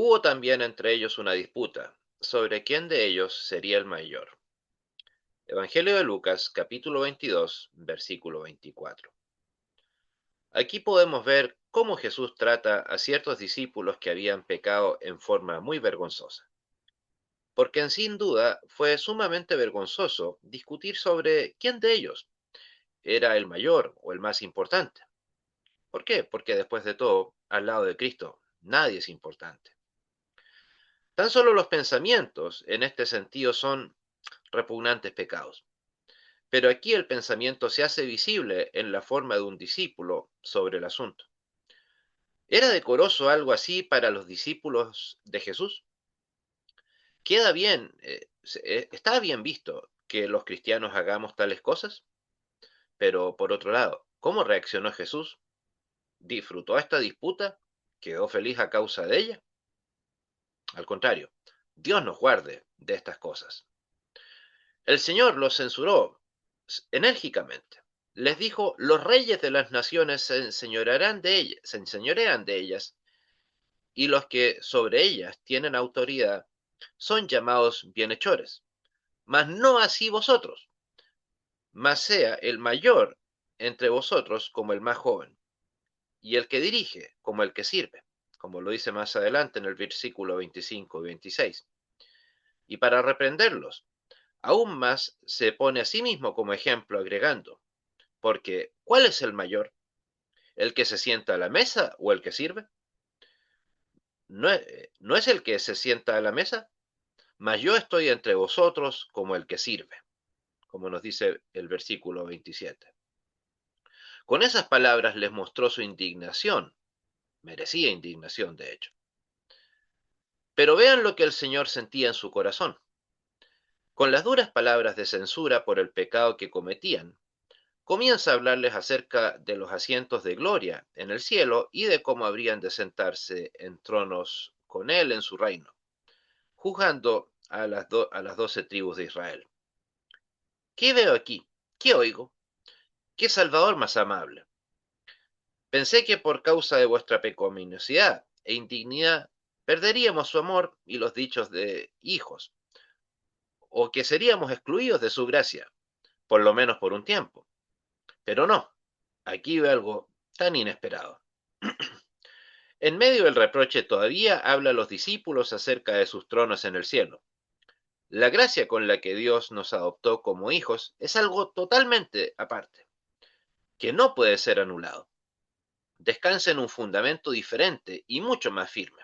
Hubo también entre ellos una disputa sobre quién de ellos sería el mayor. Evangelio de Lucas, capítulo 22, versículo 24. Aquí podemos ver cómo Jesús trata a ciertos discípulos que habían pecado en forma muy vergonzosa. Porque sin duda fue sumamente vergonzoso discutir sobre quién de ellos era el mayor o el más importante. ¿Por qué? Porque después de todo, al lado de Cristo, nadie es importante. Tan solo los pensamientos en este sentido son repugnantes pecados. Pero aquí el pensamiento se hace visible en la forma de un discípulo sobre el asunto. ¿Era decoroso algo así para los discípulos de Jesús? ¿Queda bien, está bien visto que los cristianos hagamos tales cosas? Pero por otro lado, ¿cómo reaccionó Jesús? ¿Disfrutó esta disputa? ¿Quedó feliz a causa de ella? Al contrario, Dios nos guarde de estas cosas. El Señor los censuró enérgicamente. Les dijo, los reyes de las naciones se enseñorean de ellas, y los que sobre ellas tienen autoridad son llamados bienhechores. Mas no así vosotros, mas sea el mayor entre vosotros como el más joven, y el que dirige como el que sirve, como lo dice más adelante en el versículo 25 y 26. Y para reprenderlos, aún más se pone a sí mismo como ejemplo agregando, porque ¿cuál es el mayor? ¿El que se sienta a la mesa o el que sirve? ¿No es el que se sienta a la mesa? Mas yo estoy entre vosotros como el que sirve, como nos dice el versículo 27. Con esas palabras les mostró su indignación, merecía indignación de hecho. Pero vean lo que el Señor sentía en su corazón. Con las duras palabras de censura por el pecado que cometían, comienza a hablarles acerca de los asientos de gloria en el cielo y de cómo habrían de sentarse en tronos con él en su reino, juzgando a las 12 tribus de Israel. ¿Qué veo aquí? ¿Qué oigo? ¿Qué Salvador más amable? Pensé que por causa de vuestra pecaminosidad e indignidad perderíamos su amor y los dichos de hijos, o que seríamos excluidos de su gracia, por lo menos por un tiempo. Pero no, aquí veo algo tan inesperado. En medio del reproche todavía habla a los discípulos acerca de sus tronos en el cielo. La gracia con la que Dios nos adoptó como hijos es algo totalmente aparte, que no puede ser anulado. Descansa en un fundamento diferente y mucho más firme.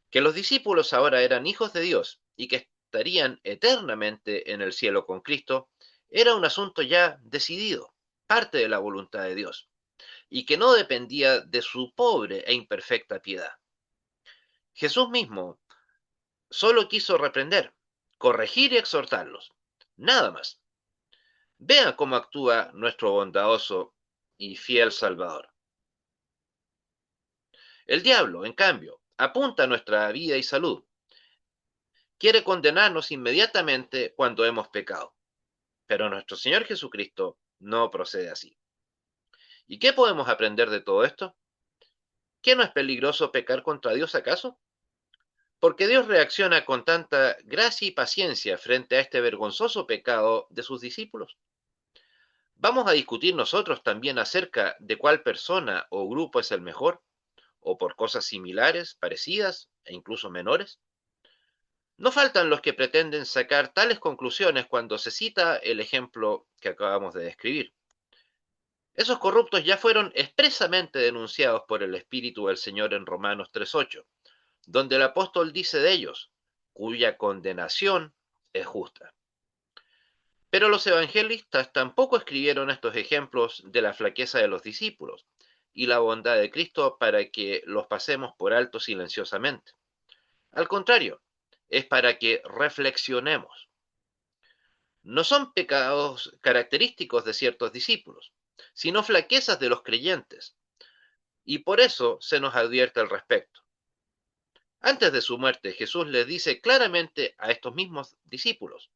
Que los discípulos ahora eran hijos de Dios y que estarían eternamente en el cielo con Cristo era un asunto ya decidido, parte de la voluntad de Dios, y que no dependía de su pobre e imperfecta piedad. Jesús mismo solo quiso reprender, corregir y exhortarlos, nada más. Vean cómo actúa nuestro bondadoso y fiel Salvador. El diablo, en cambio, apunta a nuestra vida y salud. Quiere condenarnos inmediatamente cuando hemos pecado. Pero nuestro Señor Jesucristo no procede así. ¿Y qué podemos aprender de todo esto? ¿Qué no es peligroso pecar contra Dios acaso? Porque Dios reacciona con tanta gracia y paciencia frente a este vergonzoso pecado de sus discípulos. ¿Vamos a discutir nosotros también acerca de cuál persona o grupo es el mejor? ¿O por cosas similares, parecidas e incluso menores? No faltan los que pretenden sacar tales conclusiones cuando se cita el ejemplo que acabamos de describir. Esos corruptos ya fueron expresamente denunciados por el Espíritu del Señor en Romanos 3:8, donde el apóstol dice de ellos, cuya condenación es justa. Pero los evangelistas tampoco escribieron estos ejemplos de la flaqueza de los discípulos y la bondad de Cristo para que los pasemos por alto silenciosamente. Al contrario, es para que reflexionemos. No son pecados característicos de ciertos discípulos, sino flaquezas de los creyentes, y por eso se nos advierte al respecto. Antes de su muerte, Jesús les dice claramente a estos mismos discípulos,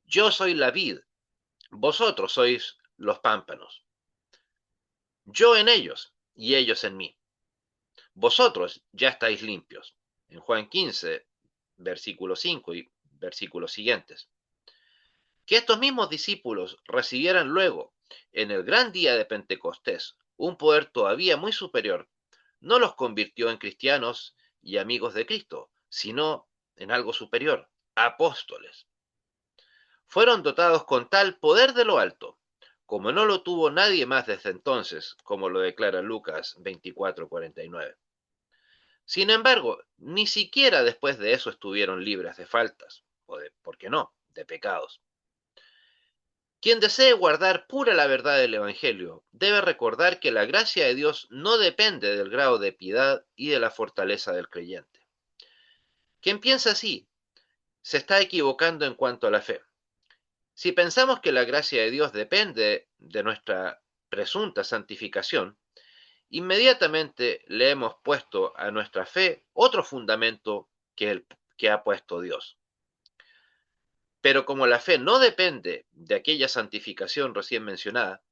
yo soy la vid, vosotros sois los pámpanos, yo en ellos y ellos en mí. Vosotros ya estáis limpios. En Juan 15, versículo 5 y versículos siguientes. Que estos mismos discípulos recibieran luego, en el gran día de Pentecostés, un poder todavía muy superior, no los convirtió en cristianos y amigos de Cristo, sino en algo superior, apóstoles. Fueron dotados con tal poder de lo alto, como no lo tuvo nadie más desde entonces, como lo declara Lucas 24:49. Sin embargo, ni siquiera después de eso estuvieron libres de faltas, o de, ¿por qué no?, de pecados. Quien desee guardar pura la verdad del Evangelio debe recordar que la gracia de Dios no depende del grado de piedad y de la fortaleza del creyente. Quien piensa así se está equivocando en cuanto a la fe. Si pensamos que la gracia de Dios depende de nuestra presunta santificación, inmediatamente le hemos puesto a nuestra fe otro fundamento que el que ha puesto Dios. Pero como la fe no depende de aquella santificación recién mencionada,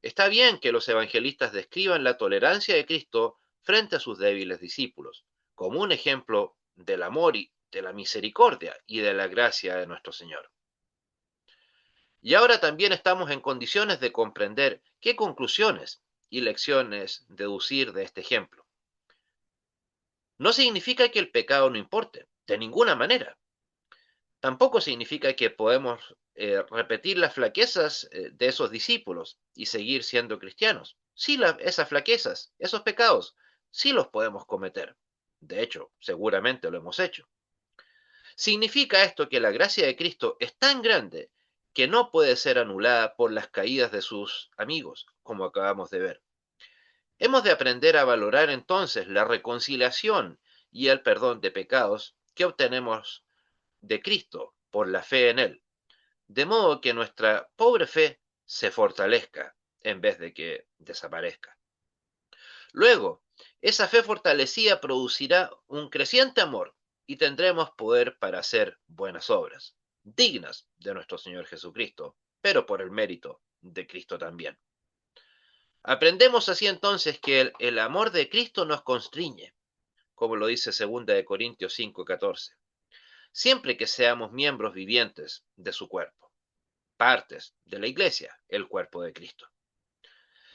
está bien que los evangelistas describan la tolerancia de Cristo frente a sus débiles discípulos, como un ejemplo del amor y de la misericordia y de la gracia de nuestro Señor. Y ahora también estamos en condiciones de comprender qué conclusiones y lecciones deducir de este ejemplo. No significa que el pecado no importe, de ninguna manera. Tampoco significa que podemos repetir las flaquezas de esos discípulos y seguir siendo cristianos. Sí, esas flaquezas, esos pecados, sí los podemos cometer. De hecho, seguramente lo hemos hecho. Significa esto que la gracia de Cristo es tan grande que no puede ser anulada por las caídas de sus amigos, como acabamos de ver. Hemos de aprender a valorar entonces la reconciliación y el perdón de pecados que obtenemos de Cristo por la fe en Él, de modo que nuestra pobre fe se fortalezca en vez de que desaparezca. Luego, esa fe fortalecida producirá un creciente amor y tendremos poder para hacer buenas obras, dignas de nuestro Señor Jesucristo, pero por el mérito de Cristo también. Aprendemos así entonces que el amor de Cristo nos constriñe, como lo dice 2 Corintios 5:14, siempre que seamos miembros vivientes de su cuerpo, partes de la iglesia, el cuerpo de Cristo.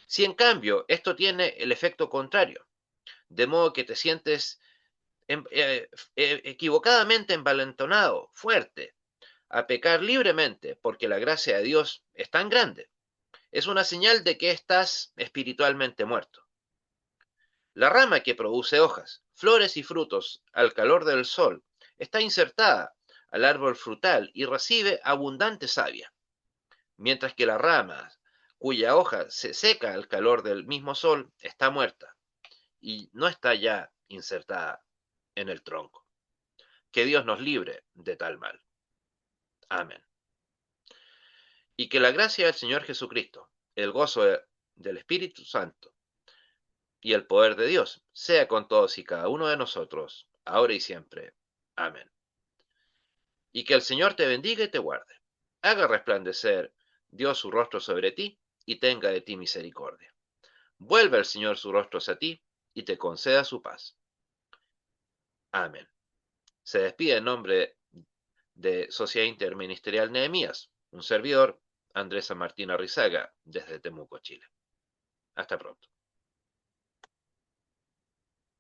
Si en cambio esto tiene el efecto contrario, de modo que te sientes equivocadamente envalentonado, fuerte, a pecar libremente porque la gracia de Dios es tan grande, es una señal de que estás espiritualmente muerto. La rama que produce hojas, flores y frutos al calor del sol está insertada al árbol frutal y recibe abundante savia, mientras que la rama cuya hoja se seca al calor del mismo sol está muerta y no está ya insertada en el tronco. Que Dios nos libre de tal mal. Amén. Y que la gracia del Señor Jesucristo, el gozo del Espíritu Santo y el poder de Dios sea con todos y cada uno de nosotros, ahora y siempre. Amén. Y que el Señor te bendiga y te guarde. Haga resplandecer Dios su rostro sobre ti y tenga de ti misericordia. Vuelve el Señor su rostro hacia ti y te conceda su paz. Amén. Se despide en nombre de Sociedad Interministerial Nehemías, un servidor, Andrés Martín Arrizaga, desde Temuco, Chile. Hasta pronto.